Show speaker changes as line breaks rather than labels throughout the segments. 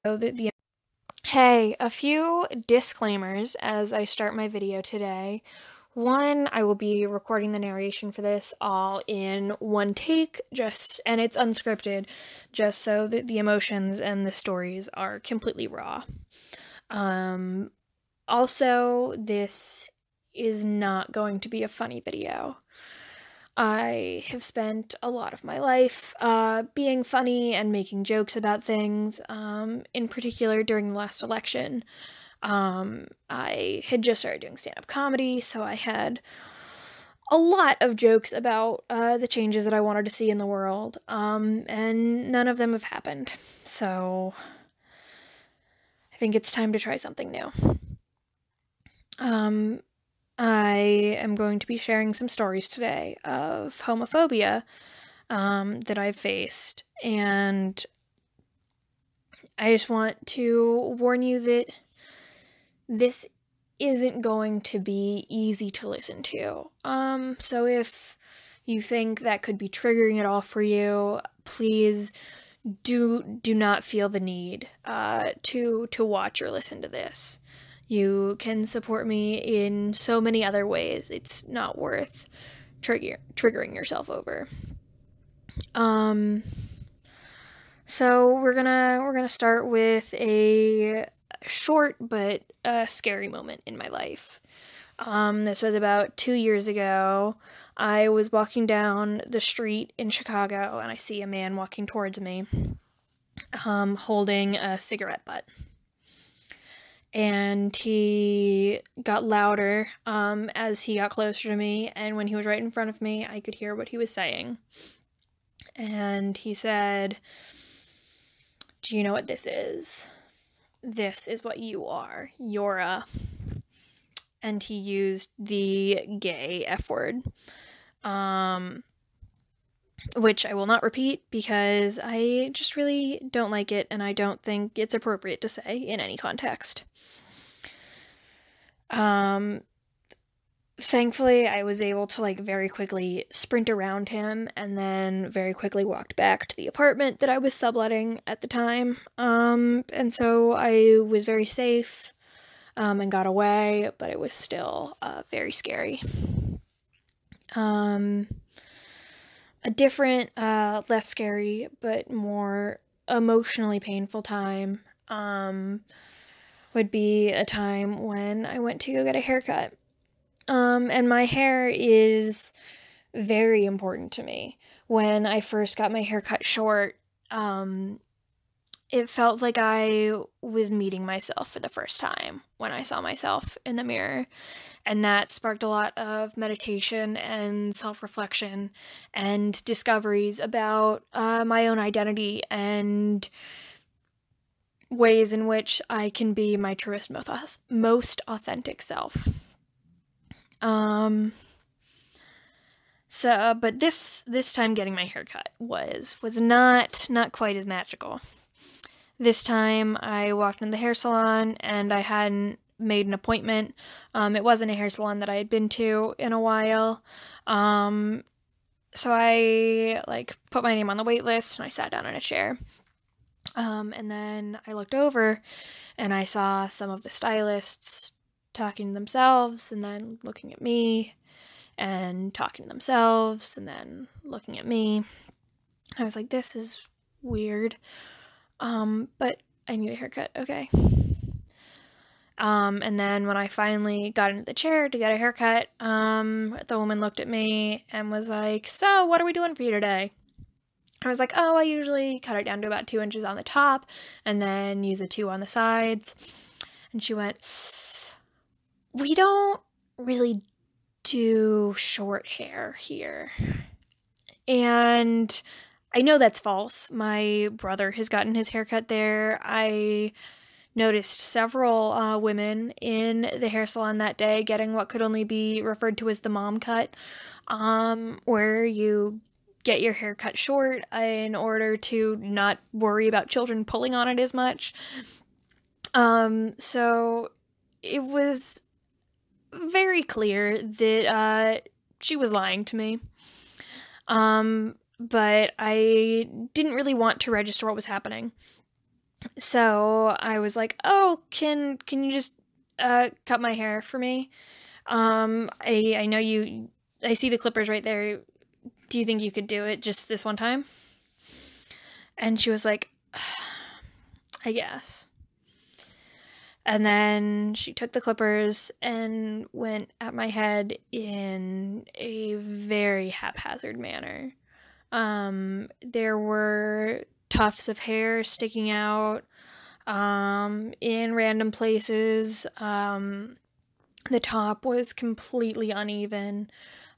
So Hey, a few disclaimers as I start my video today. One, I will be recording the narration for this all in one take, and it's unscripted, just so that the emotions and the stories are completely raw. Um, Also, this is not going to be a funny video. I have spent a lot of my life being funny and making jokes about things, in particular during the last election. I had just started doing stand-up comedy, so I had a lot of jokes about the changes that I wanted to see in the world, and none of them have happened. So I think it's time to try something new. Um, I am going to be sharing some stories today of homophobia that I've faced, and I just want to warn you that this isn't going to be easy to listen to. So if you think that could be triggering at all for you, please do not feel the need to watch or listen to this. You can support me in so many other ways. It's not worth triggering yourself over. So we're gonna start with a short but scary moment in my life. This was about 2 years ago. I was walking down the street in Chicago, and I see a man walking towards me, holding a cigarette butt. And he got louder as he got closer to me, and when he was right in front of me, I could hear what he was saying. And he said, "Do you know what this is? This is what you are. You're a..." And he used the gay F word, which I will not repeat because I just really don't like it, and I don't think it's appropriate to say in any context. Thankfully, I was able to very quickly sprint around him, and then very quickly walked back to the apartment that I was subletting at the time. And so I was very safe, and got away, but it was still very scary. A different, less scary, but more emotionally painful time would be a time when I went to go get a haircut. And my hair is very important to me. When I first got my hair cut short, it felt like I was meeting myself for the first time when I saw myself in the mirror. And that sparked a lot of meditation and self-reflection and discoveries about my own identity and ways in which I can be my truest, most authentic self. But this time getting my hair cut was not quite as magical. This time I walked in the hair salon and I hadn't made an appointment. It wasn't a hair salon that I had been to in a while. So I put my name on the wait list and I sat down in a chair. And then I looked over and I saw some of the stylists talking to themselves and then looking at me and talking to themselves and then looking at me. I was like, this is weird. But I need a haircut, okay. And then when I finally got into the chair to get a haircut, the woman looked at me and was like, "So, what are we doing for you today?" I was like, "Oh, I usually cut it down to about 2 inches on the top and then use a 2 on the sides." And she went, "We don't really do short hair here." And I know that's false. My brother has gotten his haircut there. I noticed several women in the hair salon that day getting what could only be referred to as the mom cut, where you get your hair cut short in order to not worry about children pulling on it as much. So it was very clear that she was lying to me. But I didn't really want to register what was happening. So I was like, oh, can you just cut my hair for me? I know I see the clippers right there. Do you think you could do it just this one time? And she was like, I guess. And then she took the clippers and went at my head in a very haphazard manner. There were tufts of hair sticking out in random places. The top was completely uneven.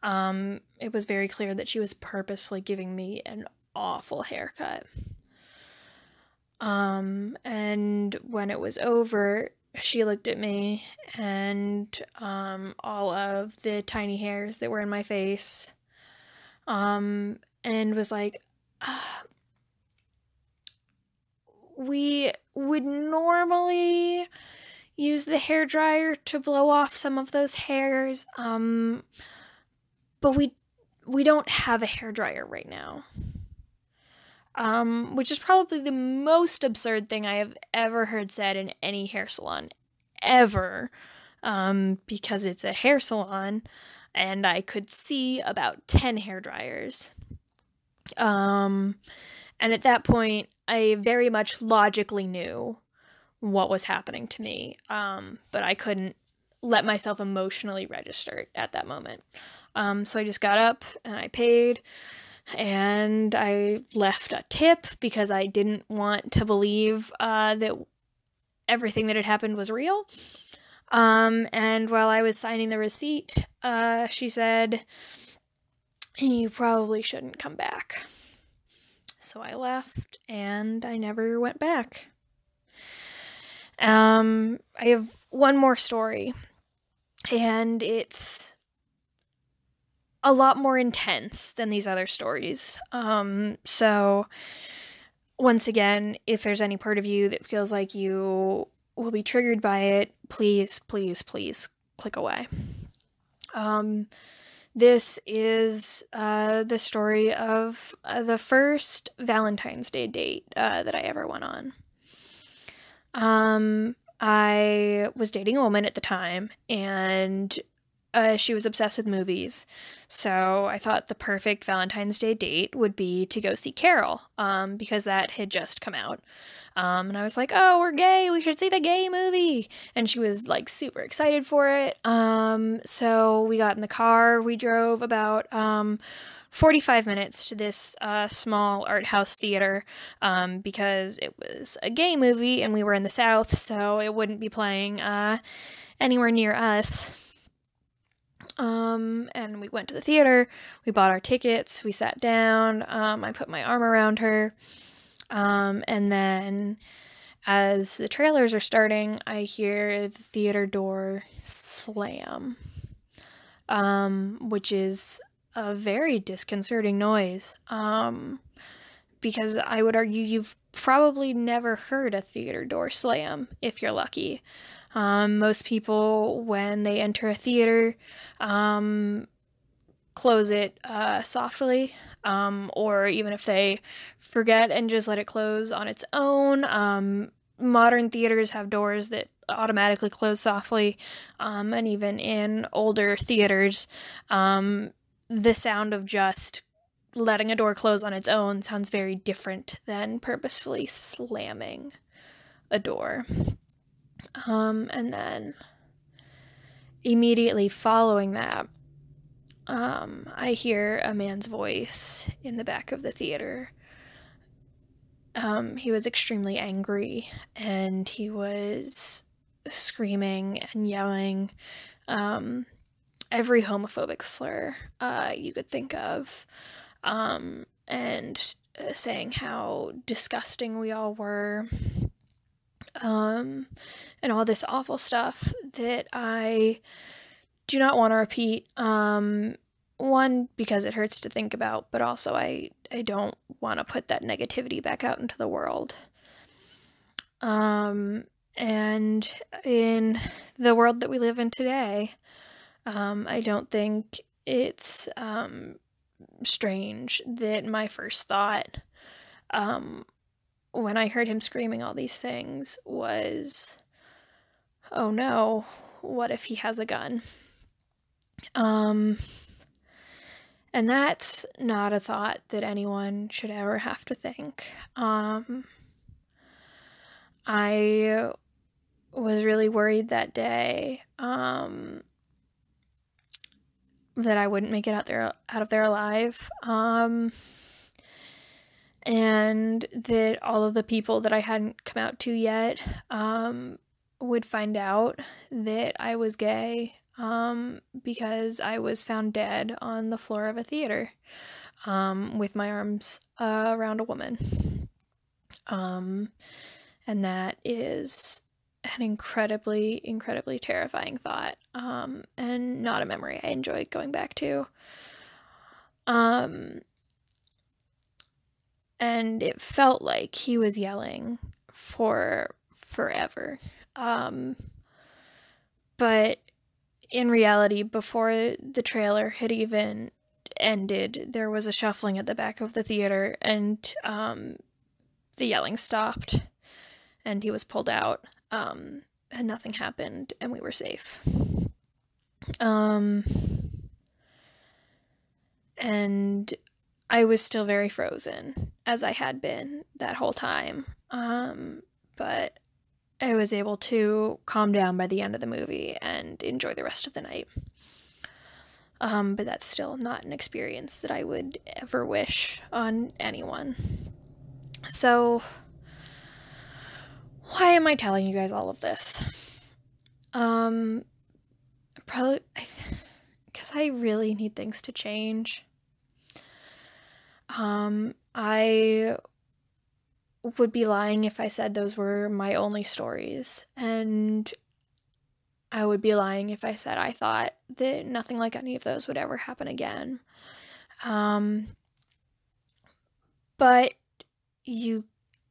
It was very clear that she was purposely giving me an awful haircut. And when it was over, she looked at me and all of the tiny hairs that were in my face and was like, we would normally use the hairdryer to blow off some of those hairs, but we don't have a hairdryer right now. Which is probably the most absurd thing I have ever heard said in any hair salon, ever, because it's a hair salon, and I could see about 10 hair dryers. And at that point, I very much logically knew what was happening to me, but I couldn't let myself emotionally register it at that moment. So I just got up and I paid, and I left a tip because I didn't want to believe that everything that had happened was real. And while I was signing the receipt, she said, you probably shouldn't come back. So I left, and I never went back. I have one more story, and it's a lot more intense than these other stories. So once again, if there's any part of you that feels like you will be triggered by it, please, please, please click away. This is the story of the first Valentine's Day date that I ever went on. I was dating a woman at the time, and she was obsessed with movies, so I thought the perfect Valentine's Day date would be to go see Carol, because that had just come out. And I was like, oh, we're gay, we should see the gay movie. And she was like super excited for it. So we got in the car, we drove about 45 minutes to this small art house theater, because it was a gay movie and we were in the South, so it wouldn't be playing anywhere near us. And we went to the theater, we bought our tickets, we sat down, I put my arm around her, and then as the trailers are starting, I hear the theater door slam, which is a very disconcerting noise, because I would argue you've probably never heard a theater door slam, if you're lucky. Most people, when they enter a theater, close it softly, or even if they forget and just let it close on its own. Modern theaters have doors that automatically close softly, and even in older theaters, the sound of just letting a door close on its own sounds very different than purposefully slamming a door. And then immediately following that, I hear a man's voice in the back of the theater. He was extremely angry, and he was screaming and yelling every homophobic slur you could think of, and saying how disgusting we all were, and all this awful stuff that I do not want to repeat. One, because it hurts to think about, but also I don't want to put that negativity back out into the world. And in the world that we live in today, I don't think it's strange that my first thought when I heard him screaming all these things was, oh no, what if he has a gun? And that's not a thought that anyone should ever have to think. I was really worried that day that I wouldn't make it out of there alive, and that all of the people that I hadn't come out to yet would find out that I was gay, because I was found dead on the floor of a theater, with my arms around a woman. And that is an incredibly, incredibly terrifying thought, and not a memory I enjoyed going back to. And it felt like he was yelling for forever. But in reality, before the trailer had even ended, there was a shuffling at the back of the theater, and the yelling stopped, and he was pulled out, and nothing happened, and we were safe. And I was still very frozen, as I had been that whole time, but I was able to calm down by the end of the movie and enjoy the rest of the night. But that's still not an experience that I would ever wish on anyone. So, why am I telling you guys all of this? Probably because I really need things to change. I would be lying if I said those were my only stories, and I would be lying if I said I thought that nothing like any of those would ever happen again. But you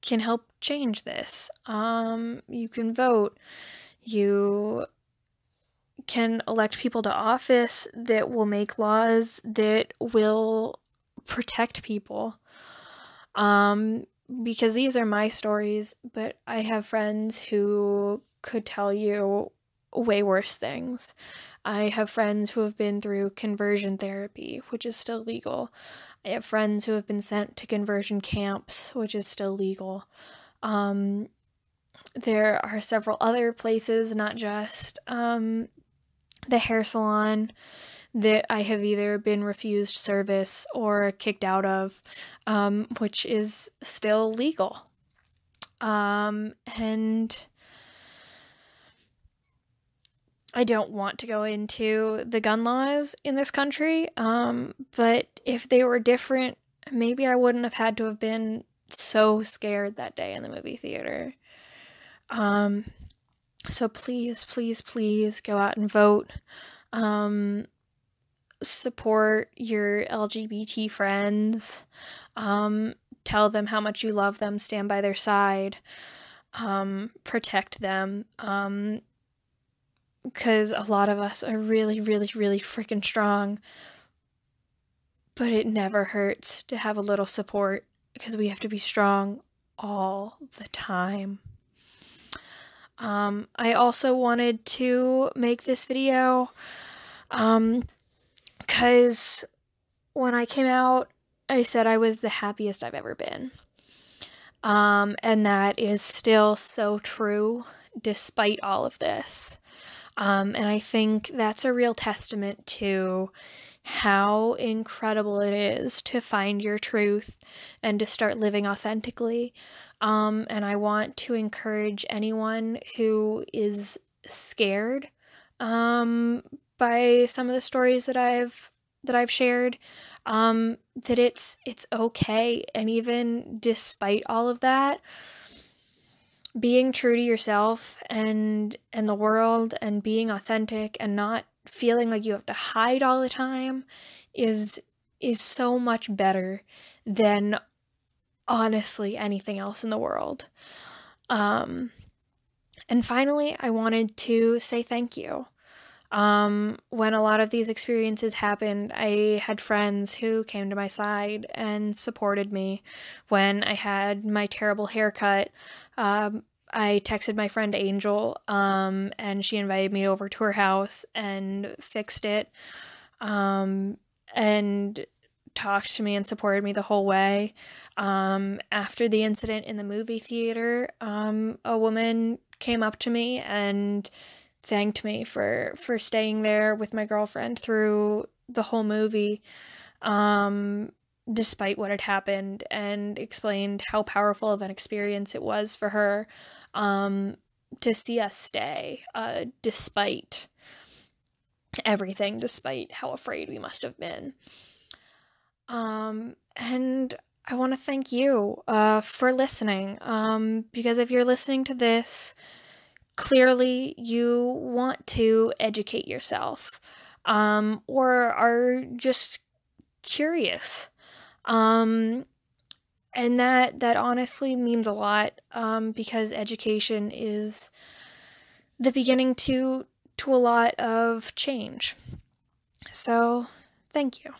can help change this. You can vote. You can elect people to office that will make laws that will protect people. Because these are my stories, but I have friends who could tell you way worse things. I have friends who have been through conversion therapy, which is still legal. I have friends who have been sent to conversion camps, which is still legal. There are several other places, not just the hair salon, that I have either been refused service or kicked out of, which is still legal. And I don't want to go into the gun laws in this country, but if they were different, maybe I wouldn't have had to have been so scared that day in the movie theater. So please, please, please go out and vote. Support your LGBT friends. Tell them how much you love them. Stand by their side. Protect them. Because a lot of us are really, really, really freaking strong. But it never hurts to have a little support, because we have to be strong all the time. I also wanted to make this video, because when I came out, I said I was the happiest I've ever been. And that is still so true, despite all of this. And I think that's a real testament to how incredible it is to find your truth and to start living authentically. And I want to encourage anyone who is scared by some of the stories that I've shared, that it's okay. And even despite all of that, being true to yourself and the world, and being authentic and not feeling like you have to hide all the time is so much better than honestly anything else in the world. And finally, I wanted to say thank you. When a lot of these experiences happened, I had friends who came to my side and supported me. When I had my terrible haircut, I texted my friend Angel, and she invited me over to her house and fixed it, and talked to me and supported me the whole way. After the incident in the movie theater, a woman came up to me and thanked me for staying there with my girlfriend through the whole movie, despite what had happened, and explained how powerful of an experience it was for her, to see us stay, despite everything, despite how afraid we must have been. And I want to thank you, for listening, because if you're listening to this, clearly you want to educate yourself, or are just curious. And that honestly means a lot, because education is the beginning to a lot of change. So, thank you.